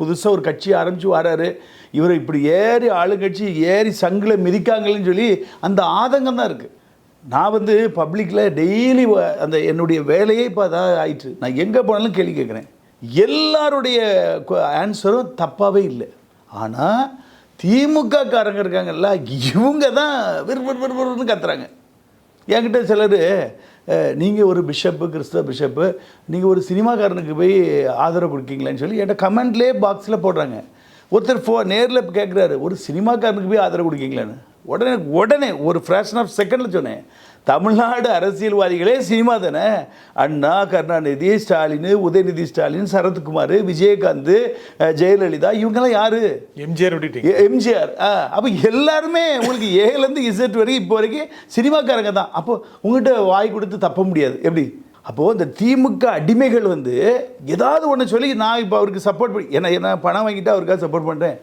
புதுசாக ஒரு கட்சி ஆரம்பித்து வராரு, இவர் இப்படி ஏறி ஆளுங்கட்சி ஏறி சங்கில் மிதிக்காங்கன்னு சொல்லி அந்த ஆதங்கம் தான் இருக்குது. நான் வந்து பப்ளிக்கில் டெய்லி அந்த என்னுடைய வேலையே இப்போ அதான் ஆயிடுச்சு. நான் எங்கே போனாலும் கேள்வி கேட்குறேன். எல்லாருடைய ஆன்சரும் தப்பாகவே இல்லை. ஆனால் திமுக காரங்க இருக்காங்கல்ல, இவங்க தான் விறுவிறுன்னு கத்துறாங்க. என்கிட்ட சிலர், நீங்கள் ஒரு பிஷப்பு, கிறிஸ்தவ பிஷப்பு, நீங்கள் ஒரு சினிமாக்காரனுக்கு போய் ஆதரவு கொடுக்கீங்களான்னு சொல்லி என்கிட்ட கமெண்ட்லேயே பாக்ஸில் போடுறாங்க. ஒருத்தர் நேரில் கேட்குறாரு, ஒரு சினிமாக்காரனுக்கு போய் ஆதரவு கொடுக்கீங்களான்னு. உடனே ஒரு ஃப்ராக்ஷன் ஆஃப் செகண்டில் சொன்னேன், தமிழ்நாடு அரசியல்வாதிகளே சினிமா தானே. அண்ணா, கருணாநிதி, ஸ்டாலின், உதயநிதி ஸ்டாலின், சரத்குமார், விஜயகாந்த், ஜெயலலிதா, இவங்கெல்லாம் யார்? எம்ஜிஆர். அப்போ எல்லாருமே உங்களுக்கு ஏலேருந்து இசட் வரைக்கும் இப்போ வரைக்கும் சினிமாக்காரங்க தான். அப்போ உங்கள்கிட்ட வாய் கொடுத்து தப்ப முடியாது. எப்படி? அப்போது இந்த திமுக அடிமைகள் வந்து ஏதாவது ஒன்று சொல்லி நான் இப்போ அவருக்கு சப்போர்ட் பண்ணி என்ன பணம் வாங்கிட்டு அவருக்காக சப்போர்ட் பண்ணுறேன்.